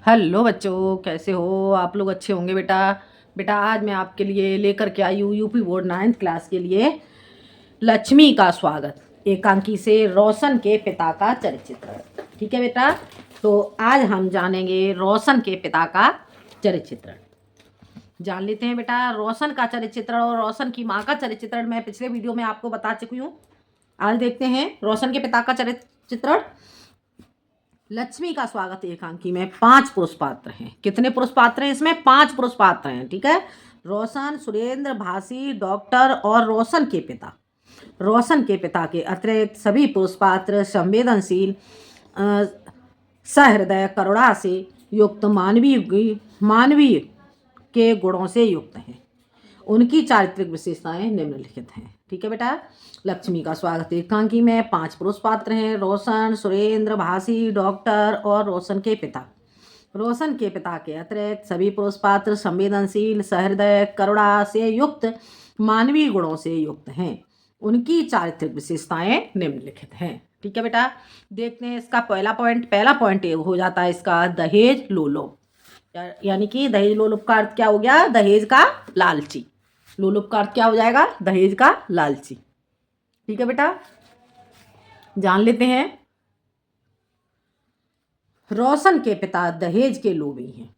Hello बच्चों, कैसे हो आप लोग? अच्छे होंगे बेटा। बेटा आज मैं आपके लिए लेकर के आई हूँ यूपी बोर्ड 9th क्लास के लिए लक्ष्मी का स्वागत, एकांकी से रोशन के पिता का चरित्र। ठीक है बेटा, तो आज हम जानेंगे रोशन के पिता का चरित्र। जान लेते हैं बेटा रोशन का चरित्र और रोशन की माँ का चरित्र मैं पिछले वीडियो में आपको बता चुकी हूँ। आज देखते हैं रोशन के पिता का चरित्र। लक्ष्मी का स्वागत एकांकी में 5 पुरुष पात्र हैं। कितने पुरुष पात्र हैं इसमें? 5 पुरुष पात्र हैं। ठीक है, रोशन, सुरेंद्र, भासी, डॉक्टर और रोशन के पिता। रोशन के पिता के अतिरिक्त सभी पुरुष पात्र संवेदनशील, सहृदय, करुणा से युक्त, मानवीय के गुणों से युक्त हैं। उनकी चारित्रिक विशेषताएं निम्नलिखित हैं। ठीक है बेटा, लक्ष्मी का स्वागत एकांकी में 5 पुरुष पात्र हैं: रोशन, सुरेंद्र, भासी, डॉक्टर और रोशन के पिता। रोशन के पिता के अतिरिक्त सभी पुरुष पात्र संवेदनशील, सहृदय, करुणा से युक्त, मानवीय गुणों से युक्त हैं। उनकी चारित्रिक विशेषताएं निम्नलिखित हैं। ठीक है बेटा, देखते हैं इसका पहला पॉइंट हो जाता है इसका दहेज लोलुप। यानी कि दहेज लोलुप का अर्थ क्या हो गया? दहेज का लालची। लोलुप का अर्थ क्या हो जाएगा? दहेज का लालची। ठीक है बेटा, जान लेते हैं। रोशन के पिता दहेज के लोभी हैं।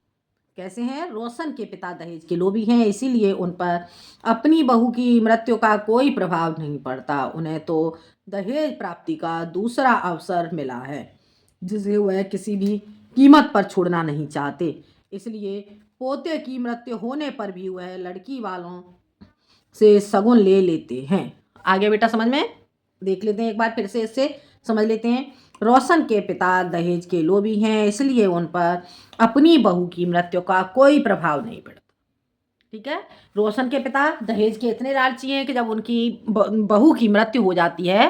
कैसे हैं? रोशन के पिता दहेज के लोभी हैं, इसीलिए उन पर अपनी बहू की मृत्यु का कोई प्रभाव नहीं पड़ता। उन्हें तो दहेज प्राप्ति का दूसरा अवसर मिला है, जिसे वह किसी भी कीमत पर छोड़ना नहीं चाहते। इसलिए पोते की मृत्यु होने पर भी वह लड़की वालों से शगुन ले लेते हैं। आगे बेटा समझ में देख लेते हैं, एक बार फिर से इससे समझ लेते हैं। रोशन के पिता दहेज के लोभी हैं, इसलिए उन पर अपनी बहू की मृत्यु का कोई प्रभाव नहीं पड़ता। ठीक है, रोशन के पिता दहेज के इतने लालची हैं कि जब उनकी बहू की मृत्यु हो जाती है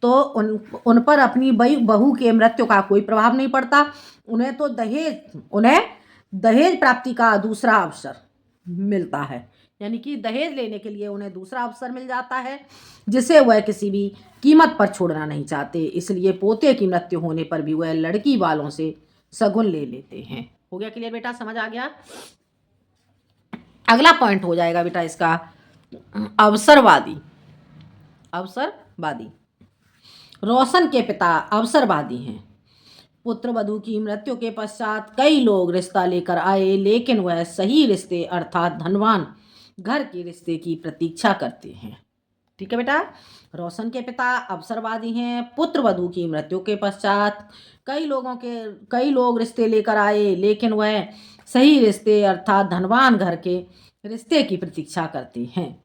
तो उन पर अपनी बहू के मृत्यु का कोई प्रभाव नहीं पड़ता। उन्हें दहेज प्राप्ति का दूसरा अवसर मिलता है, यानी कि दहेज लेने के लिए उन्हें दूसरा अवसर मिल जाता है, जिसे वह किसी भी कीमत पर छोड़ना नहीं चाहते। इसलिए पोते की मृत्यु होने पर भी वह लड़की वालों से शगुन ले लेते हैं। हो गया क्लियर बेटा? समझ आ गया? अगला पॉइंट हो जाएगा बेटा इसका अवसरवादी। रोशन के पिता अवसरवादी हैं। पुत्र वधू की मृत्यु के पश्चात कई लोग रिश्ता लेकर आए, लेकिन वह सही रिश्ते अर्थात धनवान घर के रिश्ते की प्रतीक्षा करते हैं। ठीक है बेटा, रोशन के पिता अवसरवादी हैं। पुत्र वधू की मृत्यु के पश्चात कई लोग रिश्ते लेकर आए, लेकिन वह सही रिश्ते अर्थात धनवान घर के रिश्ते की प्रतीक्षा करते हैं।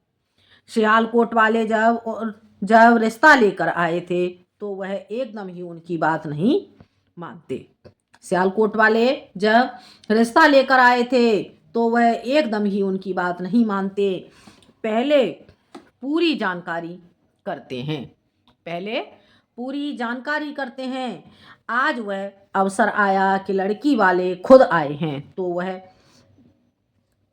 सियालकोट वाले जब रिश्ता लेकर आए थे तो वह एकदम ही उनकी बात नहीं मानते। सियालकोट वाले जब रिश्ता लेकर आए थे तो वह एकदम ही उनकी बात नहीं मानते। पहले पूरी जानकारी करते हैं। आज वह अवसर आया कि लड़की वाले खुद आए हैं, तो वह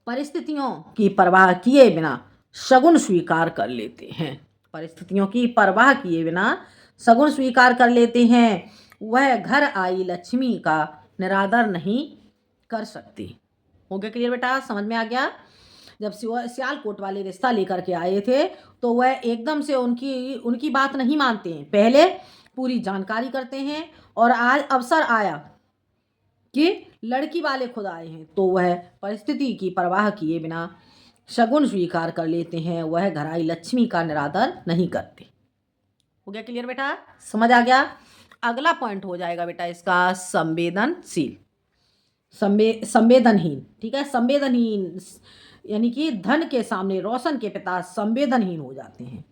परिस्थितियों की परवाह किए बिना शगुन स्वीकार कर लेते हैं। वह घर आई लक्ष्मी का निरादर नहीं कर सकती। हो गया क्लियर बेटा? समझ में आ गया? जब सियालकोट वाले रिश्ता लेकर के आए थे तो वह एकदम से उनकी बात नहीं मानते हैं, पहले पूरी जानकारी करते हैं, और आज अवसर आया कि लड़की वाले खुद आए हैं तो वह परिस्थिति की परवाह किए बिना शगुन स्वीकार कर लेते हैं। वह घर आई लक्ष्मी का निरादर नहीं करते। हो गया क्लियर बेटा? समझ आ गया? अगला पॉइंट हो जाएगा बेटा इसका संवेदनहीन। ठीक है, संवेदनहीन यानी कि धन के सामने रोशन के पिता संवेदनहीन हो जाते हैं।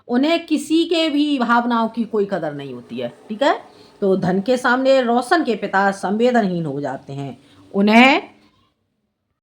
उन्हें किसी के भी भावनाओं की कोई कदर नहीं होती है। ठीक है, तो धन के सामने रोशन के पिता संवेदनहीन हो जाते हैं। उन्हें